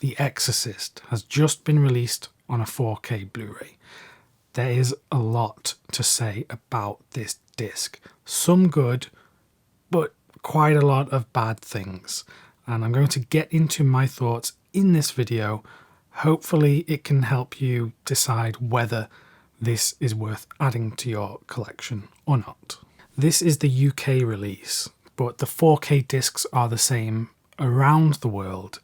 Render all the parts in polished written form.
The Exorcist has just been released on a 4K Blu-ray. There is a lot to say about this disc. Some good, but quite a lot of bad things. And I'm going to get into my thoughts in this video. Hopefully it can help you decide whether this is worth adding to your collection or not. This is the UK release, but the 4K discs are the same around the world.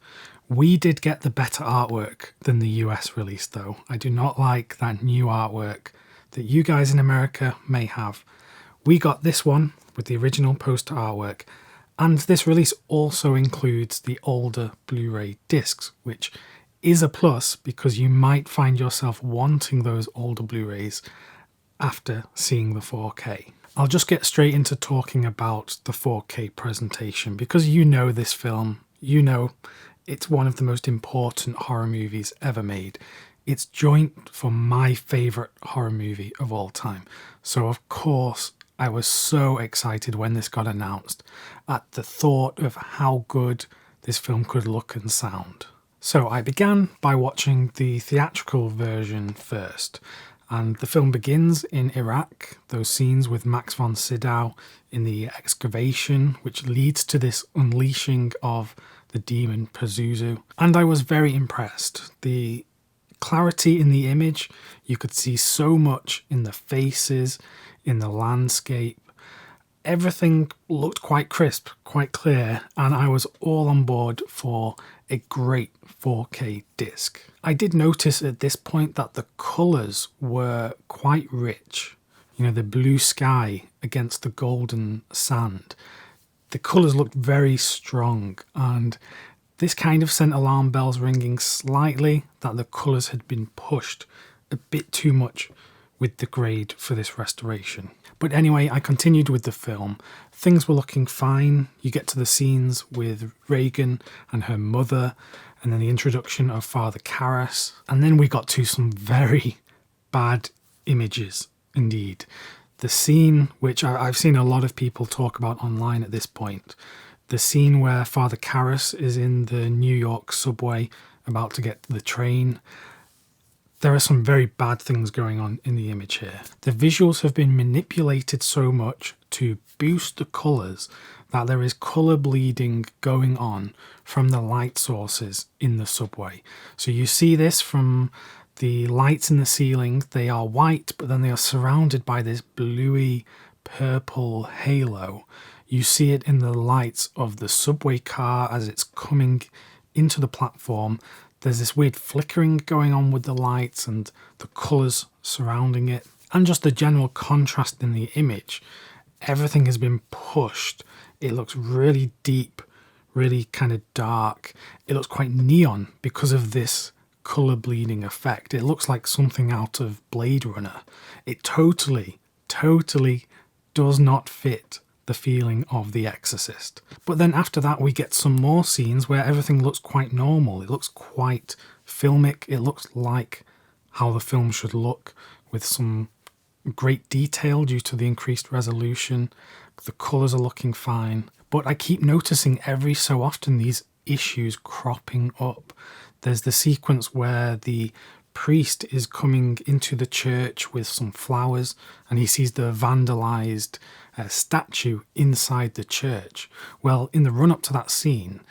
We did get the better artwork than the US release though. I do not like that new artwork that you guys in America may have. We got this one with the original poster artwork, and this release also includes the older Blu-ray discs, which is a plus because you might find yourself wanting those older Blu-rays after seeing the 4K. I'll just get straight into talking about the 4K presentation because you know this film, you know it's one of the most important horror movies ever made. It's joint for my favourite horror movie of all time. So of course I was so excited when this got announced at the thought of how good this film could look and sound. So I began by watching the theatrical version first, and the film begins in Iraq, those scenes with Max von Sydow in the excavation, which leads to this unleashing of the demon Pazuzu. And I was very impressed. The clarity in the image, you could see so much in the faces, in the landscape. Everything looked quite crisp, quite clear, and I was all on board for a great 4K disc. I did notice at this point that the colours were quite rich. You know, the blue sky against the golden sand. The colours looked very strong, and this kind of sent alarm bells ringing slightly that the colours had been pushed a bit too much with the grade for this restoration. But anyway, I continued with the film. Things were looking fine. You get to the scenes with Reagan and her mother, and then the introduction of Father Karras. And then we got to some very bad images indeed. The scene, which I've seen a lot of people talk about online at this point, the scene where Father Karras is in the New York subway about to get to the train. There are some very bad things going on in the image here. The visuals have been manipulated so much to boost the colours that there is colour bleeding going on from the light sources in the subway. So you see this from the lights in the ceiling. They are white, but then they are surrounded by this bluey purple halo. You see it in the lights of the subway car as it's coming into the platform. There's this weird flickering going on with the lights and the colours surrounding it. And just the general contrast in the image. Everything has been pushed. It looks really deep, really kind of dark. It looks quite neon because of this colour bleeding effect. It looks like something out of Blade Runner. It totally does not fit the feeling of The Exorcist. But then after that we get some more scenes where everything looks quite normal. It looks quite filmic. It looks like how the film should look, with some great detail due to the increased resolution. The colours are looking fine. But I keep noticing every so often these issues cropping up. There's the sequence where the priest is coming into the church with some flowers and he sees the vandalized statue inside the church. Well, in the run-up to that scene,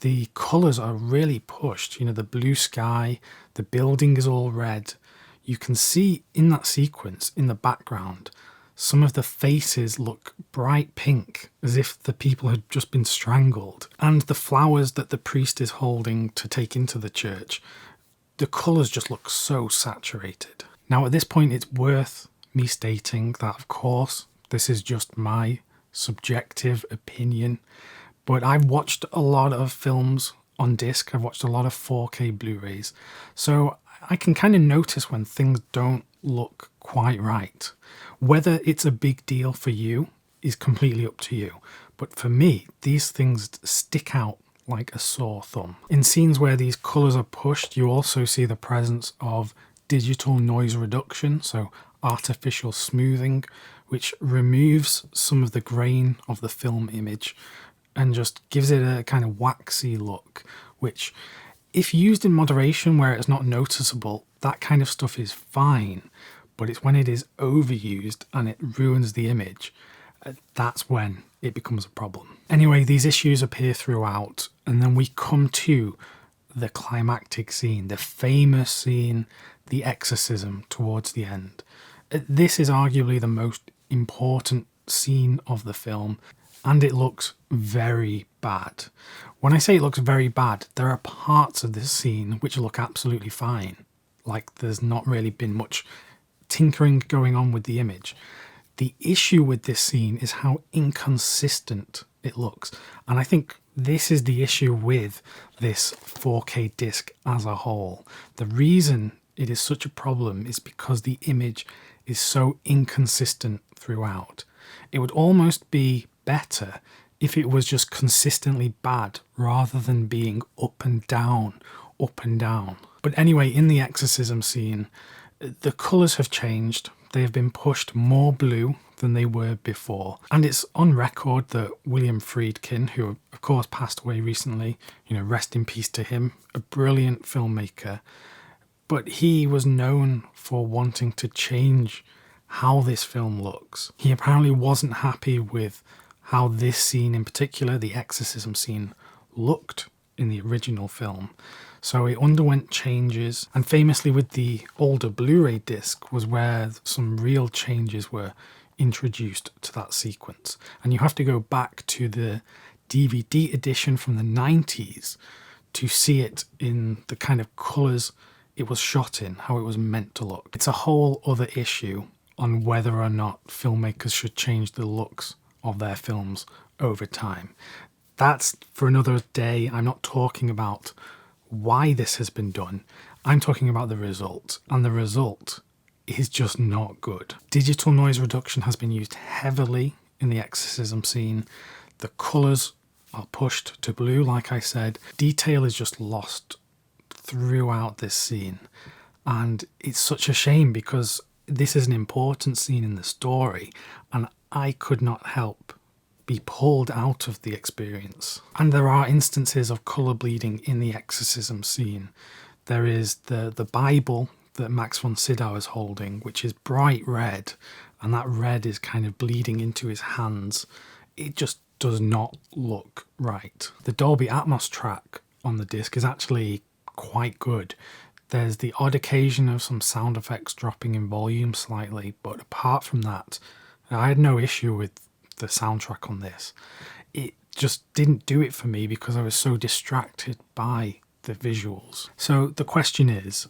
the colours are really pushed. You know, the blue sky, the building is all red. You can see in that sequence, in the background, some of the faces look bright pink, as if the people had just been strangled. And the flowers that the priest is holding to take into the church, the colours just look so saturated. Now at this point it's worth me stating that of course this is just my subjective opinion, but I've watched a lot of films on disc, I've watched a lot of 4K Blu-rays, so I can kind of notice when things don't look quite right. Whether it's a big deal for you is completely up to you, but for me these things stick out like a sore thumb. In scenes where these colours are pushed, you also see the presence of digital noise reduction, so artificial smoothing, which removes some of the grain of the film image and just gives it a kind of waxy look, which If used in moderation where it's not noticeable, that kind of stuff is fine. But it's when it is overused and it ruins the image, that's when it becomes a problem. Anyway, these issues appear throughout, and then we come to the climactic scene, the famous scene, the exorcism towards the end. This is arguably the most important scene of the film, and it looks very bad. When I say it looks very bad, there are parts of this scene which look absolutely fine. Like there's not really been much tinkering going on with the image. The issue with this scene is how inconsistent it looks. And I think this is the issue with this 4K disc as a whole. The reason it is such a problem is because the image is so inconsistent throughout. It would almost be better if it was just consistently bad rather than being up and down, up and down. But anyway, in the exorcism scene, the colours have changed. They have been pushed more blue than they were before. And it's on record that William Friedkin, who of course passed away recently, rest in peace to him, a brilliant filmmaker, but he was known for wanting to change how this film looks. He apparently wasn't happy with how this scene in particular, the exorcism scene, looked in the original film. So it underwent changes, and famously with the older Blu-ray disc was where some real changes were introduced to that sequence. And you have to go back to the DVD edition from the 90s to see it in the kind of colours it was shot in, how it was meant to look. It's a whole other issue on whether or not filmmakers should change the looks of their films over time. That's for another day. I'm not talking about why this has been done. I'm talking about the result, and the result is just not good. Digital noise reduction has been used heavily in the exorcism scene. The colours are pushed to blue, like I said. Detail is just lost throughout this scene, and it's such a shame because this is an important scene in the story, and I could not help be pulled out of the experience. And there are instances of colour bleeding in the exorcism scene. There is the Bible that Max von Sydow is holding, which is bright red, and that red is kind of bleeding into his hands. It just does not look right. The Dolby Atmos track on the disc is actually quite good. There's the odd occasion of some sound effects dropping in volume slightly, but apart from that, I had no issue with the soundtrack on this. It just didn't do it for me because I was so distracted by the visuals. So the question is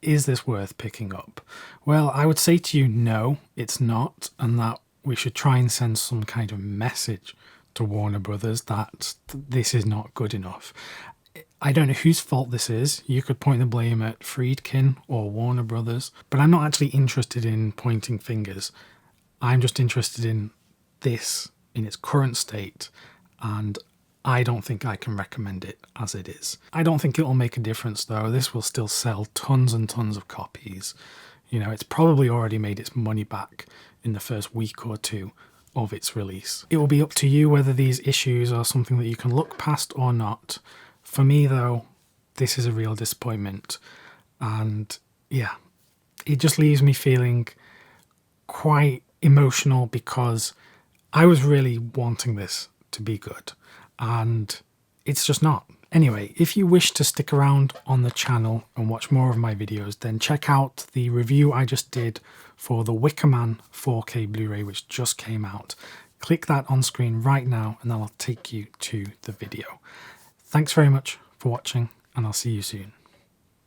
this worth picking up? Well, I would say to you, no, it's not, and that we should try and send some kind of message to Warner Brothers that this is not good enough. I don't know whose fault this is. You could point the blame at Friedkin or Warner Brothers, but I'm not actually interested in pointing fingers. I'm just interested in this in its current state, and I don't think I can recommend it as it is. I don't think it'll make a difference though. This will still sell tons and tons of copies. It's probably already made its money back in the first week or two of its release. It will be up to you whether these issues are something that you can look past or not. For me though, this is a real disappointment, and yeah, it just leaves me feeling quite emotional because I was really wanting this to be good, and it's just not. Anyway, if you wish to stick around on the channel and watch more of my videos, then check out the review I just did for the Wicker Man 4K Blu-ray, which just came out. Click that on screen right now and that'll take you to the video. Thanks very much for watching, and I'll see you soon.